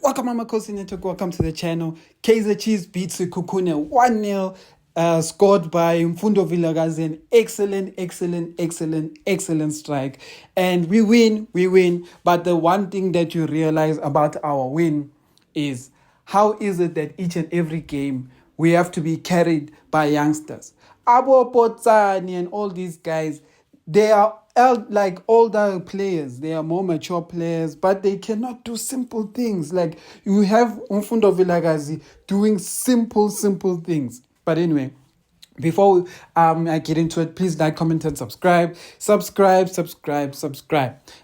Welcome, Amakhosi Network. Welcome to the channel. Kaizer Chiefs beats Sekhukhune 1-0, scored by Mfundo Vilakazi. An excellent strike. And we win. But the one thing that you realize about our win is how is it that each and every game we have to be carried by youngsters. Abo Potsani and all these guys, they are like older players. They are more mature players, but they cannot do simple things. Like you have Mfundo Vilakazi doing simple things. But anyway, before I get into it, please like, comment, and subscribe. Subscribe.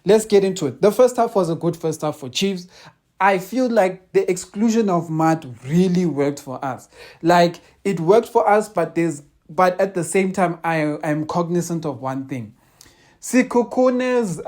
Let's get into it. The first half was a good first half for Chiefs. I feel like the exclusion of Maart really worked for us. Like it worked for us, but at the same time, I am cognizant of one thing. Sekhukhune's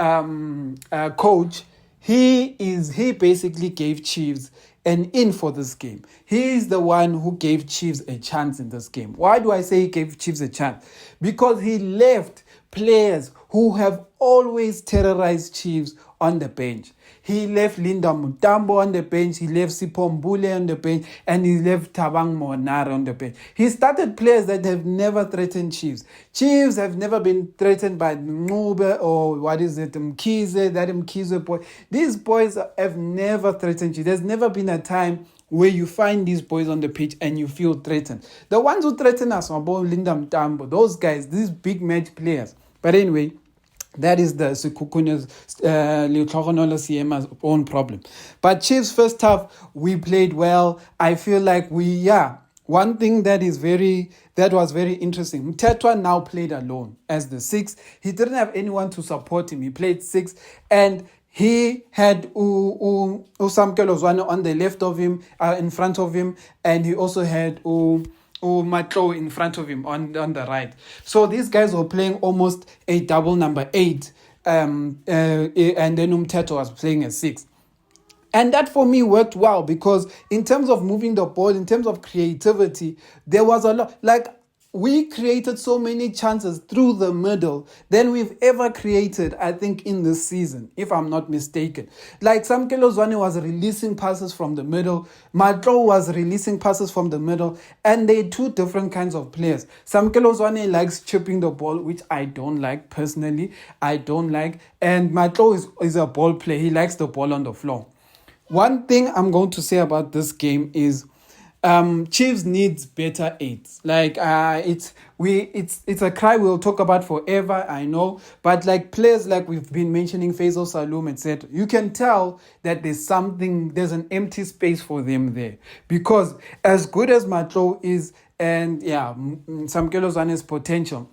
coach, he basically gave Chiefs an in for this game. He is the one who gave Chiefs a chance in this game. Why do I say he gave Chiefs a chance? Because he left players who have always terrorized Chiefs on the bench. He left Linda Mutambo on the bench, he left Sipho Mbule on the bench, and he left Thabang Monare on the bench. He started players that have never threatened Chiefs. Chiefs have never been threatened by Ngube or Mkize boy. These boys have never threatened Chiefs. There's never been a time where you find these boys on the pitch and you feel threatened. The ones who threaten us are Linda Mutambo, those guys, these big match players. But anyway, that is the Sekhukhune's own problem. But Chiefs first half, we played well. I feel like one thing that was very interesting. Mtetwa now played alone as the 6. He didn't have anyone to support him. He played 6, and he had Usamkelo Zwane on the left of him, in front of him, and he also had Matlo in front of him on the right. So these guys were playing almost a double number 8, and then Umteto was playing a 6. And that for me worked well because in terms of moving the ball, in terms of creativity, there was a lot. Like we created so many chances through the middle than we've ever created, I think, in this season, if I'm not mistaken. Like Samkelo Zwane was releasing passes from the middle, Matlo was releasing passes from the middle, and they're two different kinds of players. Samkelo Zwane likes chipping the ball, which I don't like personally. And Matlo is a ball player. He likes the ball on the floor. One thing I'm going to say about this game is Chiefs needs better 8s. Like it's a cry we'll talk about forever, I know. But like players like we've been mentioning, Faisal Saloom, etc., you can tell that there's an empty space for them there. Because as good as Matlo is, and Samkelo Zwane's potential,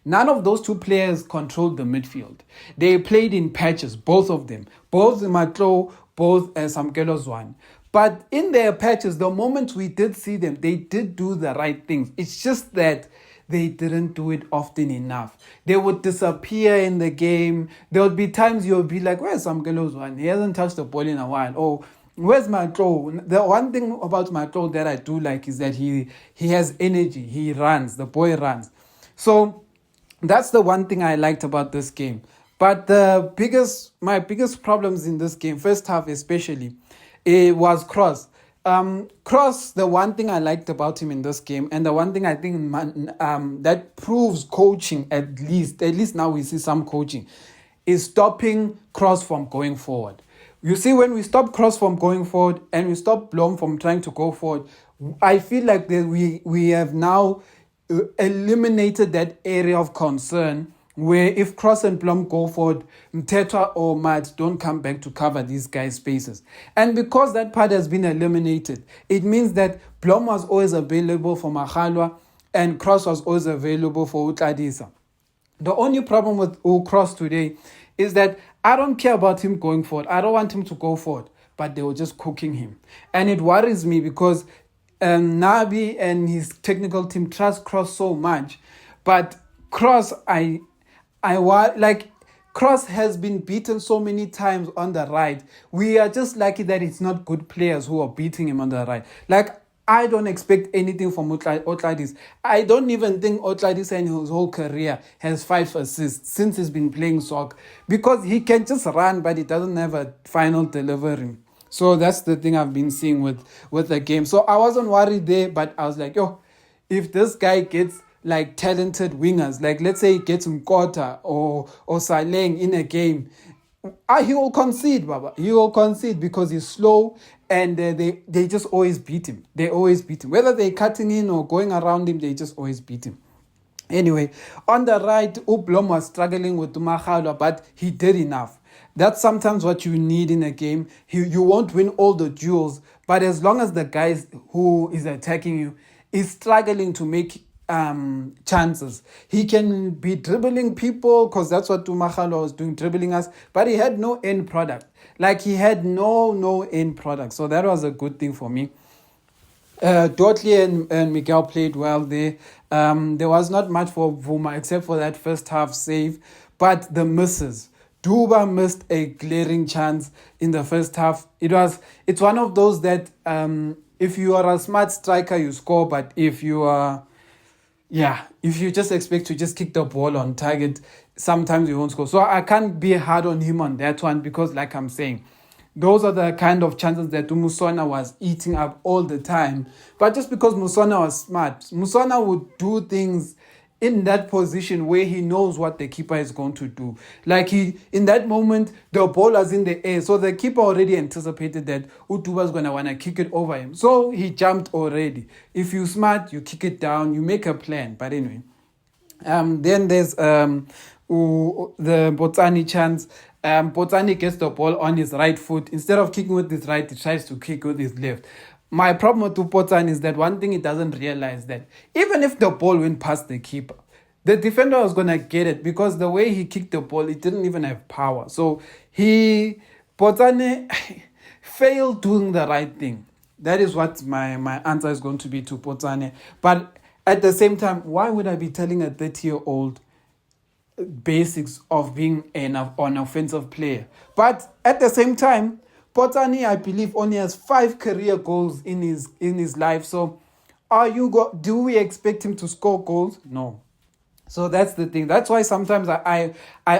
none of those two players controlled the midfield. They played in patches, both of them. Both Matlo, both Samkelo Zwane. But in their patches, the moment we did see them, they did do the right things. It's just that they didn't do it often enough. They would disappear in the game. There would be times you'll be like, where's Samkelo Zwane? He hasn't touched the ball in a while. Oh, where's Matlo? The one thing about Matlo that I do like is that he has energy. He runs. The boy runs. So that's the one thing I liked about this game. But my biggest problems in this game, first half especially, it was Cross. Cross, the one thing I liked about him in this game, and the one thing I think that proves coaching, at least now we see some coaching, is stopping Cross from going forward. You see, when we stop Cross from going forward and we stop Blom from trying to go forward, I feel like we have now eliminated that area of concern where if Cross and Blom go forward, Mtetwa or Maart don't come back to cover these guys' spaces. And because that part has been eliminated, it means that Blom was always available for Maghalwa and Cross was always available for Utladisa. The only problem with Cross today is that I don't care about him going forward. I don't want him to go forward, but they were just cooking him. And it worries me because Nabi and his technical team trust Cross so much, but Cross, Cross has been beaten so many times on the right. We are just lucky that it's not good players who are beating him on the right. Like, I don't expect anything from Otladis. I don't even think Otladis in his whole career has 5 assists since he's been playing soccer, because he can just run, but he doesn't have a final delivery. So that's the thing I've been seeing with the game. So I wasn't worried there, but I was like, yo, if this guy gets like talented wingers, like let's say he gets Nkota or Saleng in a game, he will concede, Baba. He will concede because he's slow, and they just always beat him. They always beat him. Whether they're cutting in or going around him, they just always beat him. Anyway, on the right, Ublom was struggling with Tumakhalwa, but he did enough. That's sometimes what you need in a game. You won't win all the duels, but as long as the guy who is attacking you is struggling to make chances, he can be dribbling people, because that's what Tumakhalwa was doing, dribbling us, but he had no end product. Like, he had no end product. So that was a good thing for me. Dotley and Miguel played well there. There was not much for Vuma except for that first half save, but the misses. Duba missed a glaring chance in the first half. It's one of those that if you are a smart striker, you score, but if you just expect to just kick the ball on target, sometimes you won't score. So I can't be hard on him on that one, because like I'm saying, those are the kind of chances that Musona was eating up all the time. But just because Musona was smart, Musona would do things in that position where he knows what the keeper is going to do. Like, in that moment, the ball was in the air, so the keeper already anticipated that Utuba was going to want to kick it over him. So he jumped already. If you're smart, you kick it down, you make a plan. But anyway, then there's the Botsani chance. Botsani gets the ball on his right foot. Instead of kicking with his right, he tries to kick with his left. My problem with Botsani is that one thing he doesn't realize, that even if the ball went past the keeper, the defender was going to get it, because the way he kicked the ball, it didn't even have power. So Botsani failed doing the right thing. That is what my answer is going to be to Botsani. But at the same time, why would I be telling a 30-year-old basics of being an offensive player? But at the same time, Botsani, I believe, only has 5 career goals in his life. So do we expect him to score goals? No. So that's the thing. That's why sometimes I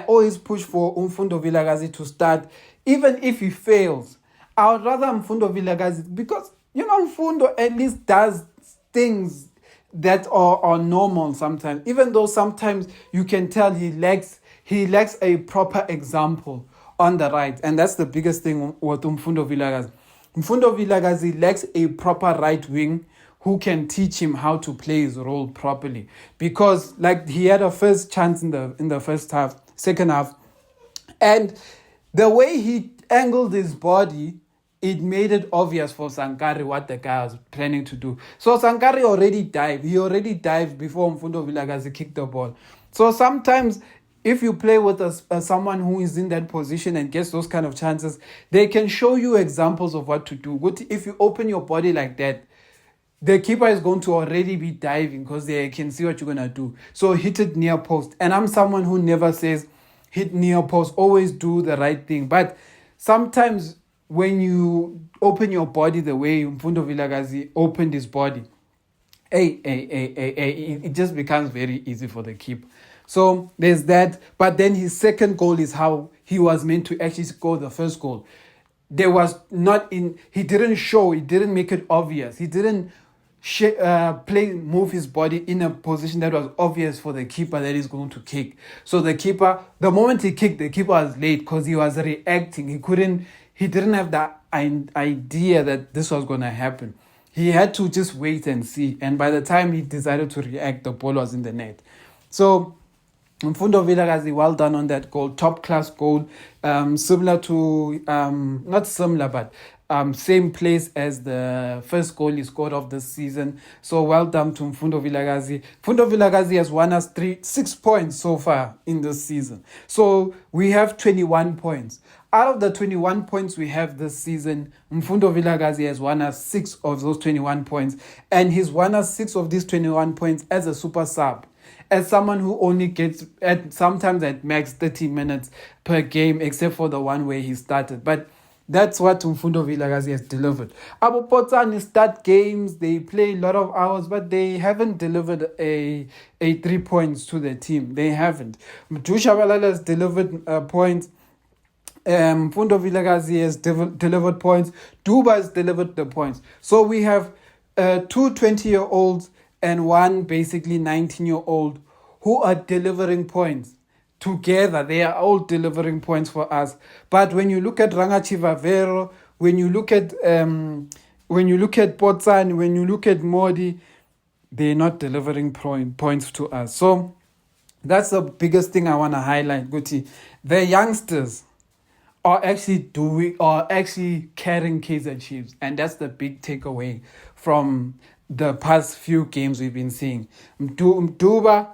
always push for Mfundo Vilakazi to start, even if he fails. I would rather Mfundo Vilakazi, because Mfundo at least does things that are normal sometimes, even though sometimes you can tell he lacks a proper example on the right. And that's the biggest thing with Mfundo Vilakazi. Mfundo Vilakazi lacks a proper right wing who can teach him how to play his role properly, because like he had a first chance in the second half, and the way he angled his body, it made it obvious for Sankari what the guy was planning to do. So Sankari already dived. He already dived before Mfundo Vilakazi kicked the ball. So sometimes if you play with someone who is in that position and gets those kind of chances, they can show you examples of what to do. If you open your body like that, the keeper is going to already be diving, because they can see what you're going to do. So hit it near post. And I'm someone who never says hit near post. Always do the right thing. But sometimes when you open your body the way Mfundo Vilakazi opened his body, it just becomes very easy for the keeper. So there's that. But then his second goal is how he was meant to actually score the first goal. He didn't make it obvious. He didn't move his body in a position that was obvious for the keeper that he's going to kick. So the keeper, the moment he kicked, the keeper was late because he was reacting. He didn't have that idea that this was going to happen. He had to just wait and see. And by the time he decided to react, the ball was in the net. So Mfundo Vilakazi, well done on that goal. Top class goal. Similar to, not similar, but same place as the first goal he scored of this season. So well done to Mfundo Vilakazi. Mfundo Vilakazi has won us 6 points so far in this season. So we have 21 points. Out of the 21 points we have this season, Mfundo Vilakazi has won us 6 of those 21 points. And he's won us 6 of these 21 points as a super sub. As someone who only gets sometimes at max 30 minutes per game, except for the one where he started. But that's what Mfundo Vilakazi has delivered. Abu Botsani start games, they play a lot of hours, but they haven't delivered a 3 points to the team. They haven't. Mjusha Balala has delivered points. Fundo Vilakazi has delivered points. Duba has delivered the points. So we have two 20-year-olds and one basically 19-year-old who are delivering points. Together, they are all delivering points for us. But when you look at Rangachi Vavero, when you look at Potsani, when you look at Modi, they're not delivering points to us. So that's the biggest thing I want to highlight, Guti. The youngsters are actually carrying Kaizer Chiefs, and that's the big takeaway from the past few games we've been seeing. Mduba,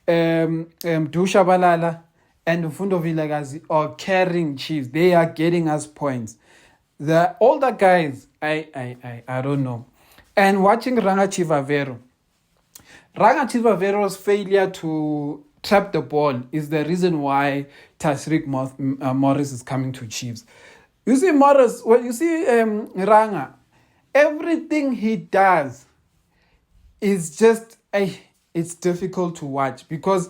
Dushabalala, and Mfundo Vilakazi are carrying Chiefs. They are getting us points. The older guys, I don't know. And watching Rangachi Vavero's failure to trap the ball is the reason why Tashrik Morris is coming to Chiefs. You see Morris, Ranga, everything he does is just, it's difficult to watch, because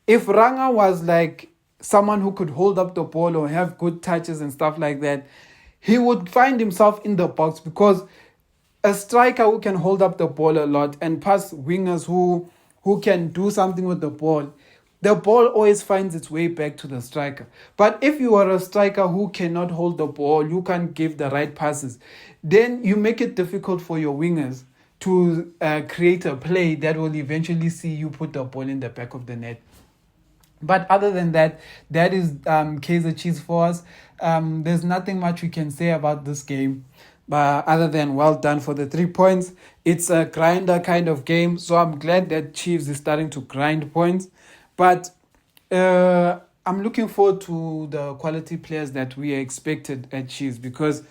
if Ranga was like someone who could hold up the ball or have good touches and stuff like that, he would find himself in the box, because a striker who can hold up the ball a lot and pass wingers who can do something with the ball always finds its way back to the striker. But if you are a striker who cannot hold the ball, you can't give the right passes, then you make it difficult for your wingers to create a play that will eventually see you put the ball in the back of the net. But other than that, that is Kaizer Chiefs for us. There's nothing much we can say about this game, but other than well done for the 3 points. It's a grinder kind of game, so I'm glad that Chiefs is starting to grind points. But I'm looking forward to the quality players that we expected at Chiefs, because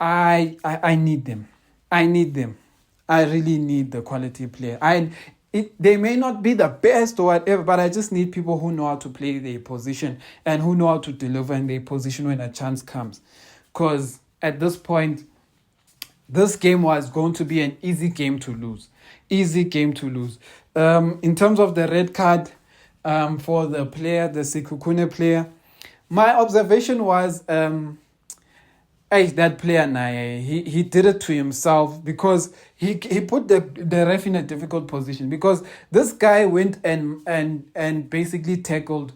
I need them. I need them. I really need the quality player. They may not be the best or whatever, but I just need people who know how to play their position and who know how to deliver in their position when a chance comes. Because at this point, this game was going to be an easy game to lose. In terms of the red card for the player, the Sekhukhune player, my observation was that player, he did it to himself, because he put the ref in a difficult position, because this guy went and basically tackled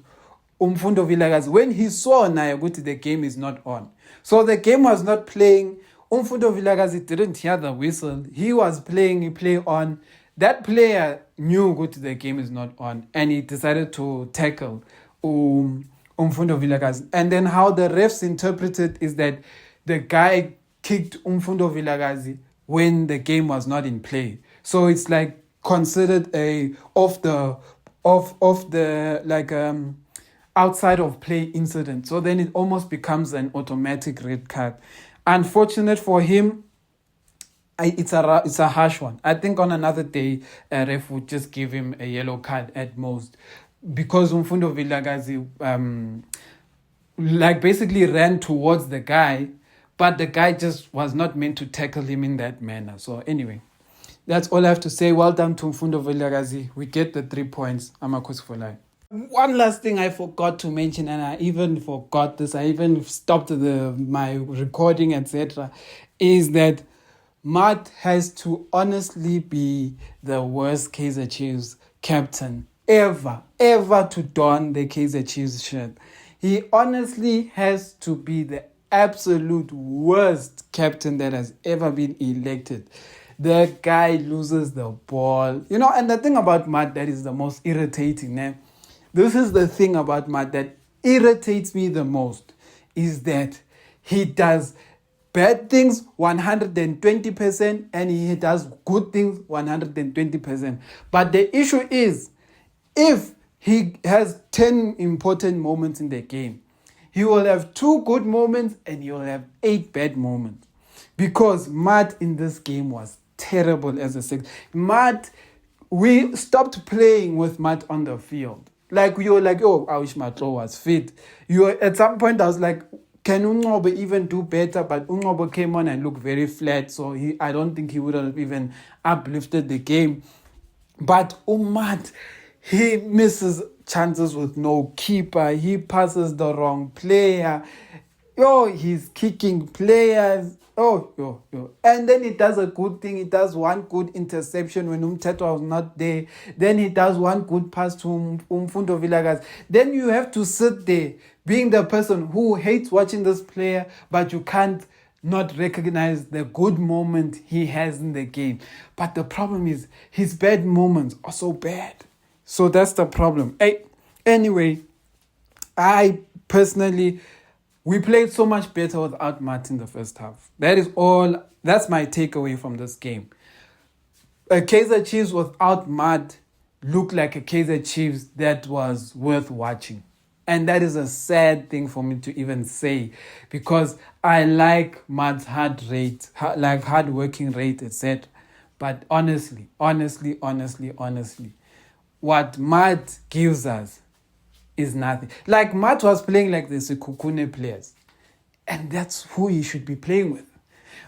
Umfundo Vilakazi when he saw Nayaguti the game is not on. So the game was not playing. Umfundo Vilakazi didn't hear the whistle. He was playing, he played on. That player knew the game is not on, and he decided to tackle Umfundo Vilakazi. And then how the refs interpreted is that the guy kicked Umfundo Vilakazi when the game was not in play. So it's like considered a outside of play incident. So then it almost becomes an automatic red card. Unfortunate for him, it's a harsh one. I think on another day, a ref would just give him a yellow card at most, because Umfundo Vilakazi basically ran towards the guy, but the guy just was not meant to tackle him in that manner. So anyway, that's all I have to say. Well done to Mfundo Vilakazi. We get the 3 points. Amakhosi for life. One last thing I forgot to mention, and I even forgot this, I even stopped my recording, etc., is that Maart has to honestly be the worst Kaizer Chiefs captain ever to don the Kaizer Chiefs shirt. He honestly has to be the absolute worst captain that has ever been elected. The guy loses the ball. And the thing about Matt that is the most irritating, this is the thing about Matt that irritates me the most, is that he does bad things 120% and he does good things 120%. But the issue is, if he has 10 important moments in the game, he will have 2 good moments and he will have 8 bad moments. Because Matt in this game was terrible as a six. Matt, we stopped playing with Matt on the field. Like, we were like, oh, I wish Matlo was fit. At some point, I was like, can Ungobo even do better? But Ungobo came on and looked very flat. So I don't think he would have even uplifted the game. But Matt, he misses chances with no keeper. He passes the wrong player. Yo, he's kicking players. Yo. And then he does a good thing. He does one good interception when Umthetwa was not there. Then he does one good pass to Umfundo Vilakazi. Then you have to sit there being the person who hates watching this player, but you can't not recognize the good moment he has in the game. But the problem is his bad moments are so bad. So that's the problem. Anyway, I personally, we played so much better without Maart in the first half. That's my takeaway from this game. A Kaizer Chiefs without Maart looked like a Kaizer Chiefs that was worth watching. And that is a sad thing for me to even say, because I like Maart's hard working rate, etc. But honestly, what Maart gives us is nothing. Like, Maart was playing like the Sekhukhune players, and that's who he should be playing with.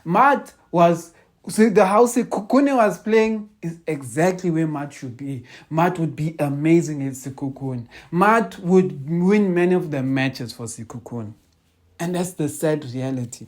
Maart was... So the house Sekhukhune was playing is exactly where Maart should be. Maart would be amazing at Sekhukhune. Maart would win many of the matches for Sekhukhune. And that's the sad reality.